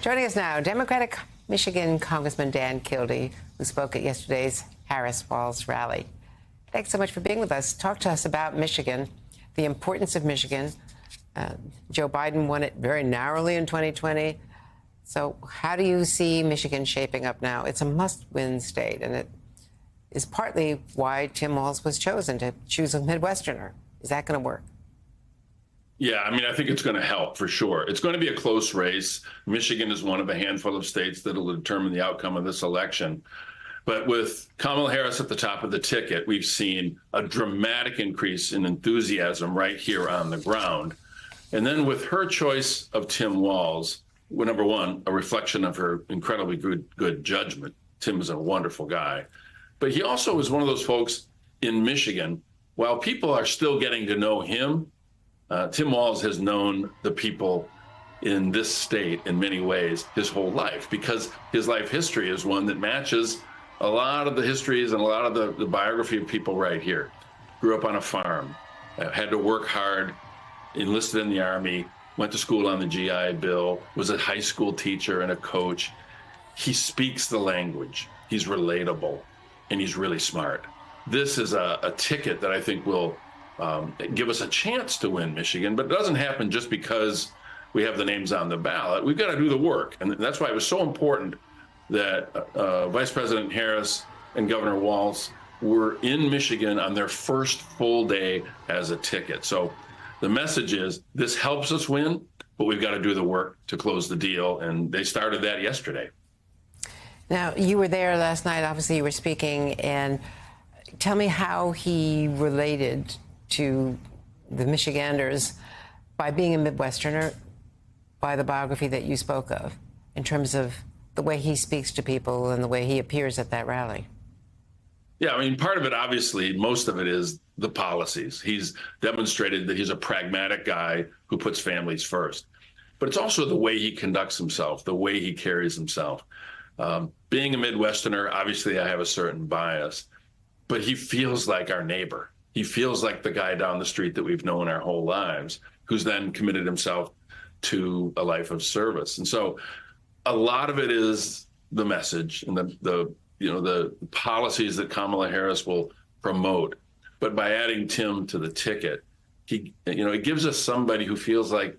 Joining us now, Democratic Michigan Congressman Dan Kildee, who spoke at yesterday's Harris-Walz rally. Thanks so much for being with us. Talk to us about Michigan, the importance of Michigan. Joe Biden won it very narrowly in 2020. So how do you see Michigan shaping up now? It's a must-win state, and it is partly why Tim Walz was chosen, to choose a Midwesterner. Is that going to work? Yeah, I mean, I think it's going to help for sure. It's going to be a close race. Michigan is one of a handful of states that will determine the outcome of this election. But with Kamala Harris at the top of the ticket, we've seen a dramatic increase in enthusiasm right here on the ground. And then with her choice of Tim Walz, well, number one, a reflection of her incredibly good judgment. Tim is a wonderful guy. But he also is one of those folks in Michigan, while people are still getting to know him, Tim Walz has known the people in this state in many ways his whole life, because his life history is one that matches a lot of the histories and a lot of the biography of people right here. Grew up on a farm, had to work hard, enlisted in the Army, went to school on the GI Bill, was a high school teacher and a coach. He speaks the language. He's relatable, and he's really smart. This is a ticket that I think will give us a chance to win Michigan, but it doesn't happen just because we have the names on the ballot. We've got to do the work, and that's why it was so important that Vice President Harris and Governor Walz were in Michigan on their first full day as a ticket. So the message is this helps us win, but we've got to do the work to close the deal, and they started that yesterday. Now, you were there last night. Obviously, you were speaking, and tell me how he related to the Michiganders by being a Midwesterner, by the biography that you spoke of, in terms of the way he speaks to people and the way he appears at that rally. Yeah, I mean, part of it, obviously, most of it is the policies. He's demonstrated that he's a pragmatic guy who puts families first. But it's also the way he conducts himself, the way he carries himself. Being a Midwesterner, obviously, I have a certain bias, but he feels like our neighbor. He feels like the guy down the street that we've known our whole lives, who's then committed himself to a life of service. And so a lot of it is the message and the policies that Kamala Harris will promote. But by adding Tim to the ticket, it gives us somebody who feels like,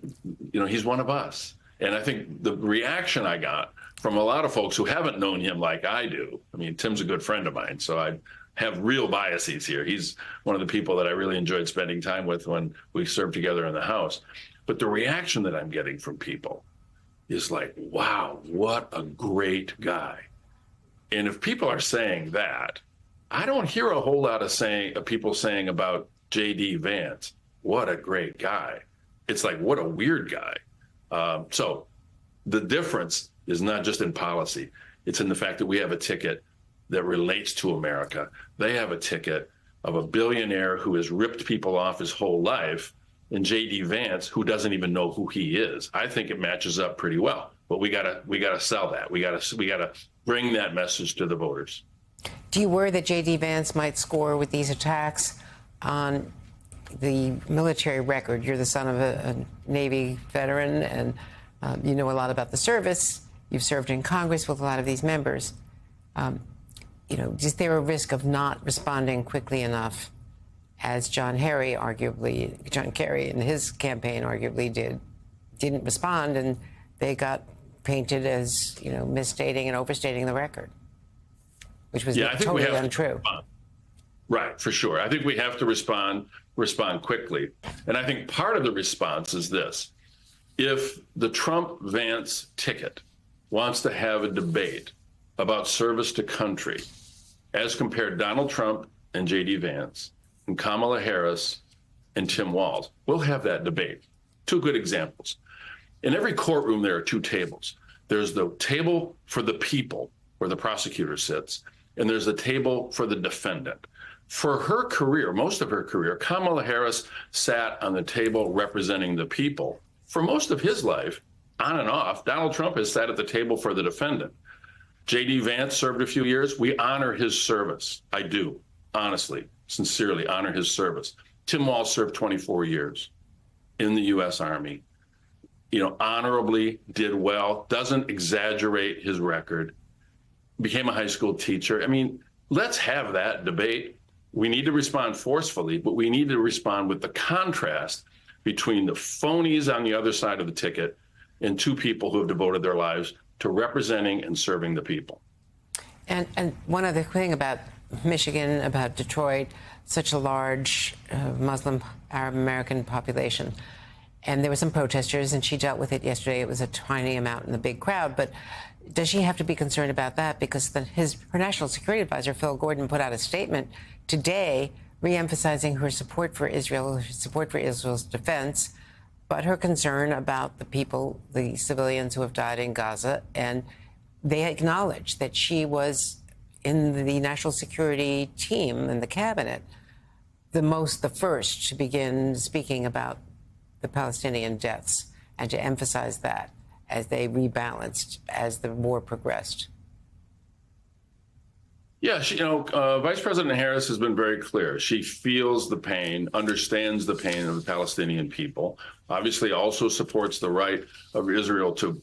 he's one of us. And I think the reaction I got from a lot of folks who haven't known him like I do, I mean, Tim's a good friend of mine, so I have real biases here. He's one of the people that I really enjoyed spending time with when we served together in the House. But the reaction that I'm getting from people is like, wow, what a great guy. And if people are saying that, I don't hear a whole lot of people saying about J.D. Vance, what a great guy. It's like, what a weird guy. So the difference is not just in policy. It's in the fact that we have a ticket that relates to America. They have a ticket of a billionaire who has ripped people off his whole life, and J.D. Vance, who doesn't even know who he is. I think it matches up pretty well, but we gotta sell that. We gotta bring that message to the voters. Do you worry that J.D. Vance might score with these attacks on the military record? You're the son of a Navy veteran, and you know a lot about the service. You've served in Congress with a lot of these members. Is there a risk of not responding quickly enough, as John Kerry in his campaign arguably didn't respond, and they got painted as, misstating and overstating the record, which was totally untrue. Right, for sure. I think we have to respond quickly. And I think part of the response is this. If the Trump-Vance ticket wants to have a debate about service to country, as compared Donald Trump and J.D. Vance and Kamala Harris and Tim Walz, we'll have that debate. Two good examples. In every courtroom, there are two tables. There's the table for the people, where the prosecutor sits, and there's the table for the defendant. For her career, most of her career, Kamala Harris sat on the table representing the people. For most of his life, on and off, Donald Trump has sat at the table for the defendant. J.D. Vance served a few years. We honor his service. I do, honestly, sincerely honor his service. Tim Walz served 24 years in the U.S. Army. honorably, did well, doesn't exaggerate his record, became a high school teacher. I mean, let's have that debate. We need to respond forcefully, but we need to respond with the contrast between the phonies on the other side of the ticket and two people who have devoted their lives to representing and serving the people. And one other thing about Michigan, about Detroit, such a large Muslim Arab American population. And there were some protesters, and she dealt with it yesterday. It was a tiny amount in the big crowd. But does she have to be concerned about that? Because her national security advisor, Phil Gordon, put out a statement today reemphasizing her support for Israel, her support for Israel's defense, but her concern about the people, the civilians who have died in Gaza. And they acknowledged that she was in the national security team in the cabinet, the first to begin speaking about the Palestinian deaths and to emphasize that as they rebalanced as the war progressed. Yeah, Vice President Harris has been very clear. She feels the pain, understands the pain of the Palestinian people, obviously also supports the right of Israel to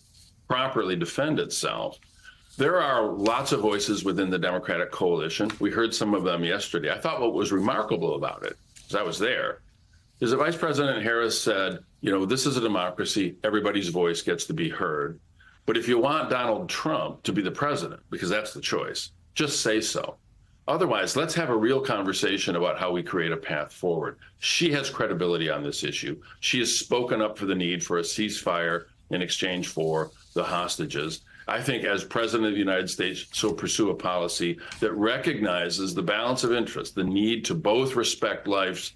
properly defend itself. There are lots of voices within the Democratic coalition. We heard some of them yesterday. I thought what was remarkable about it, because I was there, is that Vice President Harris said, this is a democracy, everybody's voice gets to be heard. But if you want Donald Trump to be the president, because that's the choice, just say so. Otherwise, let's have a real conversation about how we create a path forward. She has credibility on this issue. She has spoken up for the need for a ceasefire in exchange for the hostages. I think as president of the United States, she'll pursue a policy that recognizes the balance of interest, the need to both respect life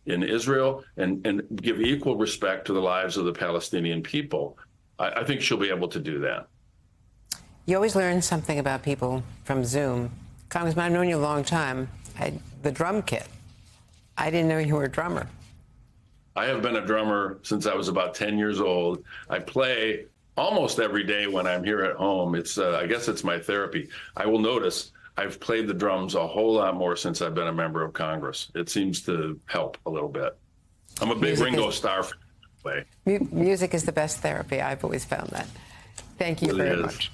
in Israel and give equal respect to the lives of the Palestinian people. I think she'll be able to do that. You always learn something about people from Zoom. Congressman, I've known you a long time. The drum kit. I didn't know you were a drummer. I have been a drummer since I was about 10 years old. I play almost every day when I'm here at home. I guess it's my therapy. I will notice I've played the drums a whole lot more since I've been a member of Congress. It seems to help a little bit. I'm a big Ringo Starr fan. Music is the best therapy. I've always found that. Thank you very much.